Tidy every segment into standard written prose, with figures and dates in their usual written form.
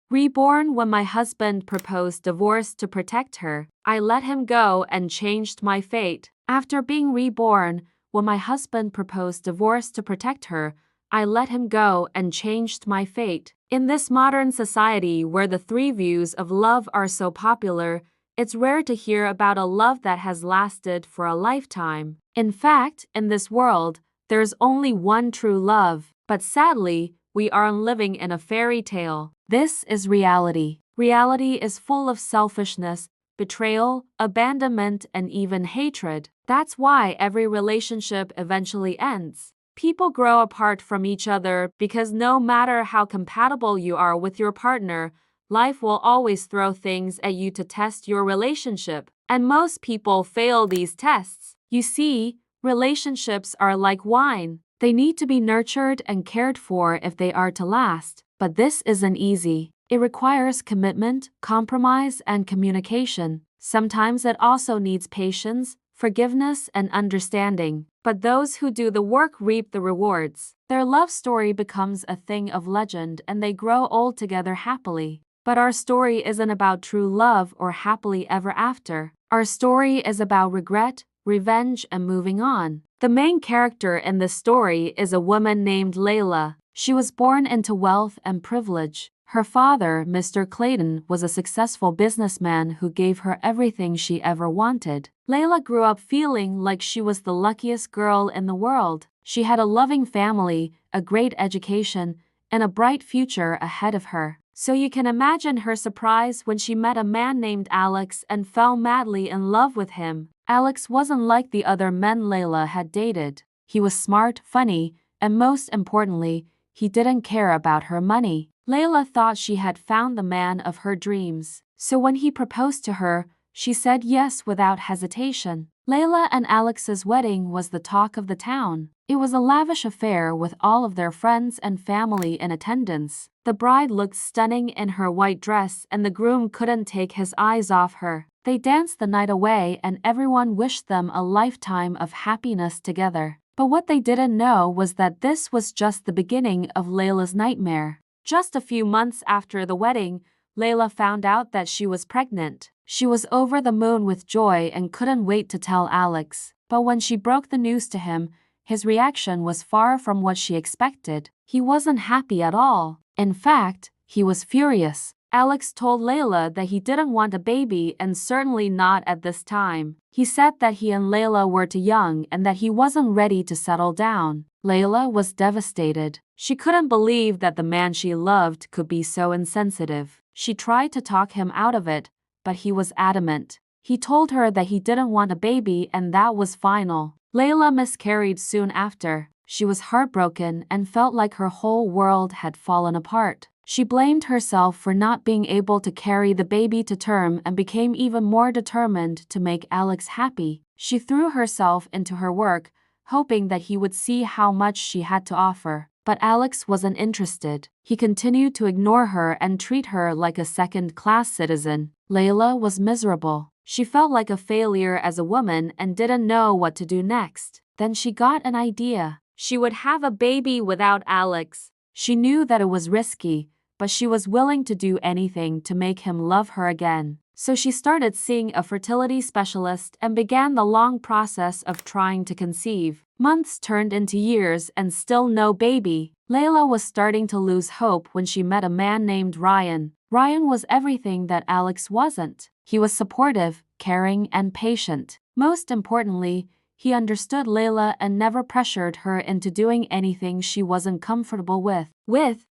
Reborn. When my husband proposed divorce to protect her, I let him go and changed my fate. After being reborn, when my husband proposed divorce to protect her, I let him go and changed my fate. In this modern society where the three views of love are so popular, it's rare to hear about a love that has lasted for a lifetime. In fact, in this world, there's only one true love, but sadly, we are living in a fairy tale. This is reality. Reality is full of selfishness, betrayal, abandonment, and even hatred. That's why every relationship eventually ends. People grow apart from each other because no matter how compatible you are with your partner, life will always throw things at you to test your relationship. And most people fail these tests. You see, relationships are like wine. They need to be nurtured and cared for if they are to last. But this isn't easy. It requires commitment, compromise, and communication. Sometimes it also needs patience, forgiveness, and understanding. But those who do the work reap the rewards. Their love story becomes a thing of legend and they grow old together happily. But our story isn't about true love or happily ever after. Our story is about regret, revenge, and moving on. The main character in this story is a woman named Layla. She was born into wealth and privilege. Her father, Mr. Clayton, was a successful businessman who gave her everything she ever wanted. Layla grew up feeling like she was the luckiest girl in the world. She had a loving family, a great education, and a bright future ahead of her. So you can imagine her surprise when she met a man named Alex and fell madly in love with him. Alex wasn't like the other men Layla had dated. He was smart, funny, and most importantly, he didn't care about her money. Layla thought she had found the man of her dreams. So when he proposed to her, she said yes without hesitation. Layla and Alex's wedding was the talk of the town. It was a lavish affair with all of their friends and family in attendance. The bride looked stunning in her white dress and the groom couldn't take his eyes off her. They danced the night away and everyone wished them a lifetime of happiness together. But what they didn't know was that this was just the beginning of Layla's nightmare. Just a few months after the wedding, Layla found out that she was pregnant. She was over the moon with joy and couldn't wait to tell Alex. But when she broke the news to him, his reaction was far from what she expected. He wasn't happy at all. In fact, he was furious. Alex told Layla that he didn't want a baby and certainly not at this time. He said that he and Layla were too young and that he wasn't ready to settle down. Layla was devastated. She couldn't believe that the man she loved could be so insensitive. She tried to talk him out of it, but he was adamant. He told her that he didn't want a baby and that was final. Layla miscarried soon after. She was heartbroken and felt like her whole world had fallen apart. She blamed herself for not being able to carry the baby to term and became even more determined to make Alex happy. She threw herself into her work, hoping that he would see how much she had to offer. But Alex wasn't interested. He continued to ignore her and treat her like a second-class citizen. Layla was miserable. She felt like a failure as a woman and didn't know what to do next. Then she got an idea. She would have a baby without Alex. She knew that it was risky, but she was willing to do anything to make him love her again. So she started seeing a fertility specialist and began the long process of trying to conceive. Months turned into years and still no baby. Layla was starting to lose hope when she met a man named Ryan. Ryan was everything that Alex wasn't. He was supportive, caring, and patient. Most importantly, he understood Layla and never pressured her into doing anything she wasn't comfortable with.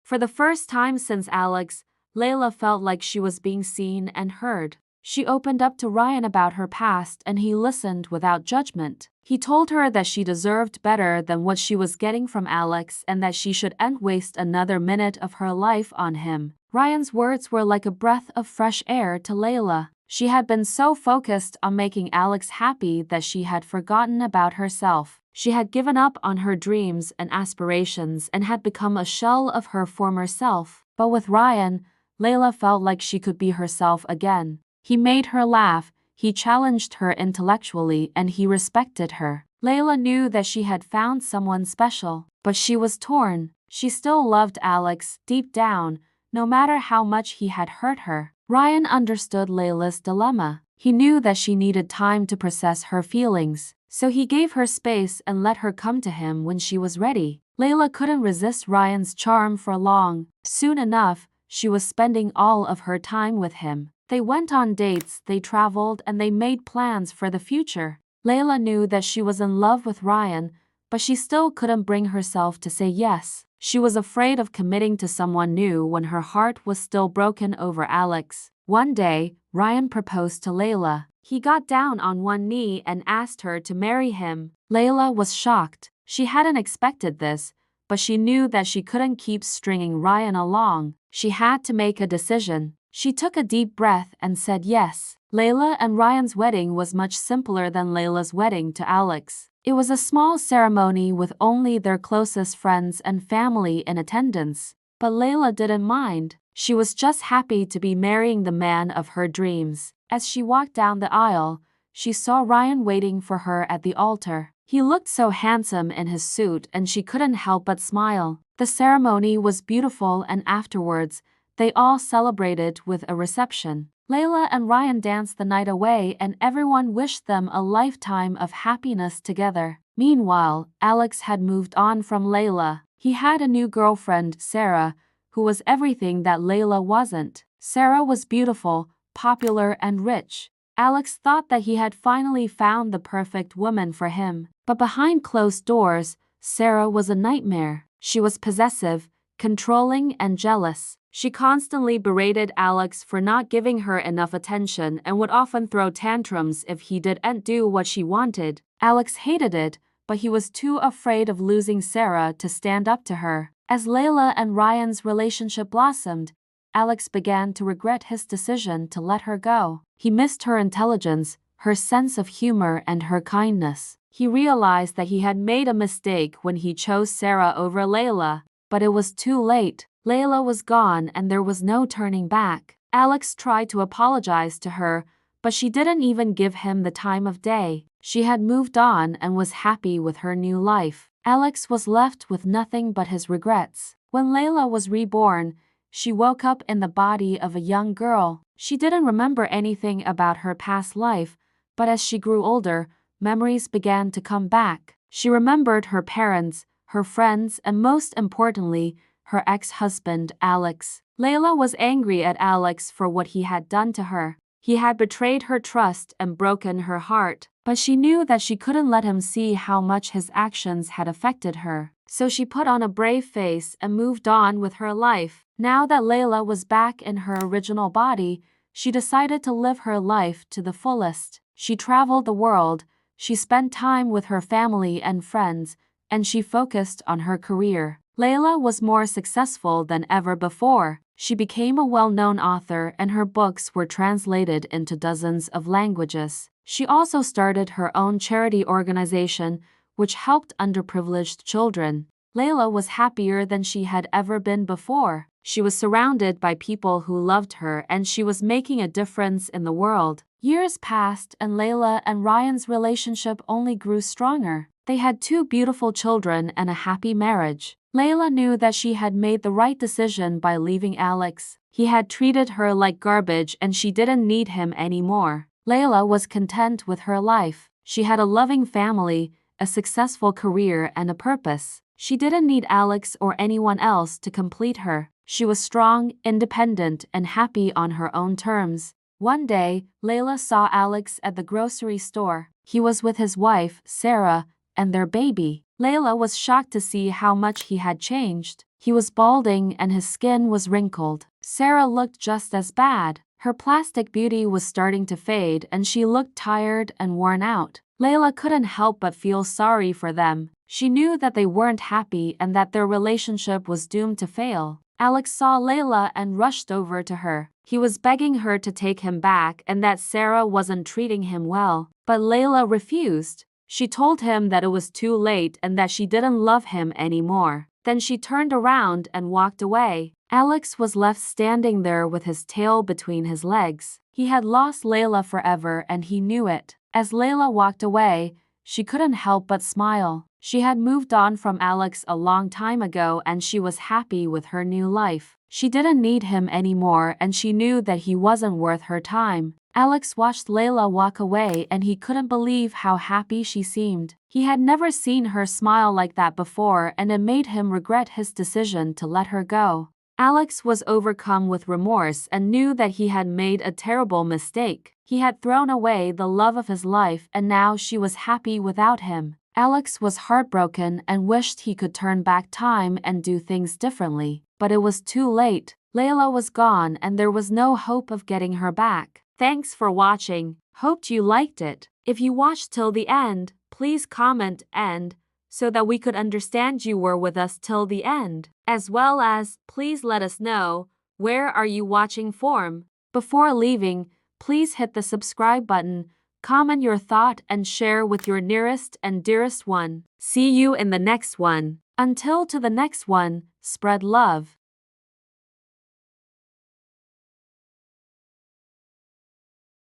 For the first time since Alex, Layla felt like she was being seen and heard. She opened up to Ryan about her past and he listened without judgment. He told her that she deserved better than what she was getting from Alex and that she shouldn't waste another minute of her life on him. Ryan's words were like a breath of fresh air to Layla. She had been so focused on making Alex happy that she had forgotten about herself. She had given up on her dreams and aspirations and had become a shell of her former self. But with Ryan, Layla felt like she could be herself again. He made her laugh, he challenged her intellectually, and he respected her. Layla knew that she had found someone special, but she was torn. She still loved Alex deep down, no matter how much he had hurt her. Ryan understood Layla's dilemma. He knew that she needed time to process her feelings, so he gave her space and let her come to him when she was ready. Layla couldn't resist Ryan's charm for long. Soon enough, she was spending all of her time with him. They went on dates, they traveled, and they made plans for the future. Layla knew that she was in love with Ryan, but she still couldn't bring herself to say yes. She was afraid of committing to someone new when her heart was still broken over Alex. One day, Ryan proposed to Layla. He got down on one knee and asked her to marry him. Layla was shocked. She hadn't expected this, but she knew that she couldn't keep stringing Ryan along. She had to make a decision. She took a deep breath and said yes. Layla and Ryan's wedding was much simpler than Layla's wedding to Alex. It was a small ceremony with only their closest friends and family in attendance. But Layla didn't mind. She was just happy to be marrying the man of her dreams. As she walked down the aisle, she saw Ryan waiting for her at the altar. He looked so handsome in his suit and she couldn't help but smile. The ceremony was beautiful and afterwards, they all celebrated with a reception. Layla and Ryan danced the night away and everyone wished them a lifetime of happiness together. Meanwhile, Alex had moved on from Layla. He had a new girlfriend, Sarah, who was everything that Layla wasn't. Sarah was beautiful, popular, and rich. Alex thought that he had finally found the perfect woman for him. But behind closed doors, Sarah was a nightmare. She was possessive, controlling, and jealous. She constantly berated Alex for not giving her enough attention and would often throw tantrums if he didn't do what she wanted. Alex hated it, but he was too afraid of losing Sarah to stand up to her. As Layla and Ryan's relationship blossomed, Alex began to regret his decision to let her go. He missed her intelligence, her sense of humor, and her kindness. He realized that he had made a mistake when he chose Sarah over Layla, but it was too late. Layla was gone and there was no turning back. Alex tried to apologize to her, but she didn't even give him the time of day. She had moved on and was happy with her new life. Alex was left with nothing but his regrets. When Layla was reborn, she woke up in the body of a young girl. She didn't remember anything about her past life, but as she grew older, memories began to come back. She remembered her parents, her friends, and most importantly, her ex-husband, Alex. Layla was angry at Alex for what he had done to her. He had betrayed her trust and broken her heart, but she knew that she couldn't let him see how much his actions had affected her. So she put on a brave face and moved on with her life. Now that Layla was back in her original body, she decided to live her life to the fullest. She traveled the world, she spent time with her family and friends, and she focused on her career. Layla was more successful than ever before. She became a well-known author and her books were translated into dozens of languages. She also started her own charity organization, which helped underprivileged children. Layla was happier than she had ever been before. She was surrounded by people who loved her and she was making a difference in the world. Years passed and Layla and Ryan's relationship only grew stronger. They had 2 beautiful children and a happy marriage. Layla knew that she had made the right decision by leaving Alex. He had treated her like garbage and she didn't need him anymore. Layla was content with her life. She had a loving family, a successful career, and a purpose. She didn't need Alex or anyone else to complete her. She was strong, independent, and happy on her own terms. One day, Layla saw Alex at the grocery store. He was with his wife, Sarah, and their baby. Layla was shocked to see how much he had changed. He was balding and his skin was wrinkled. Sarah looked just as bad. Her plastic beauty was starting to fade and she looked tired and worn out. Layla couldn't help but feel sorry for them. She knew that they weren't happy and that their relationship was doomed to fail. Alex saw Layla and rushed over to her. He was begging her to take him back and that Sarah wasn't treating him well. But Layla refused. She told him that it was too late and that she didn't love him anymore. Then she turned around and walked away. Alex was left standing there with his tail between his legs. He had lost Layla forever and he knew it. As Layla walked away, she couldn't help but smile. She had moved on from Alex a long time ago and she was happy with her new life. She didn't need him anymore and she knew that he wasn't worth her time. Alex watched Layla walk away and he couldn't believe how happy she seemed. He had never seen her smile like that before and it made him regret his decision to let her go. Alex was overcome with remorse and knew that he had made a terrible mistake. He had thrown away the love of his life and now she was happy without him. Alex was heartbroken and wished he could turn back time and do things differently. But it was too late. Layla was gone and there was no hope of getting her back. Thanks for watching. Hoped you liked it. If you watched till the end, please comment "end" so that we could understand you were with us till the end. As well as, please let us know, where are you watching from? Before leaving, please hit the subscribe button, comment your thought and share with your nearest and dearest one. See you in the next one. Until to the next one, spread love.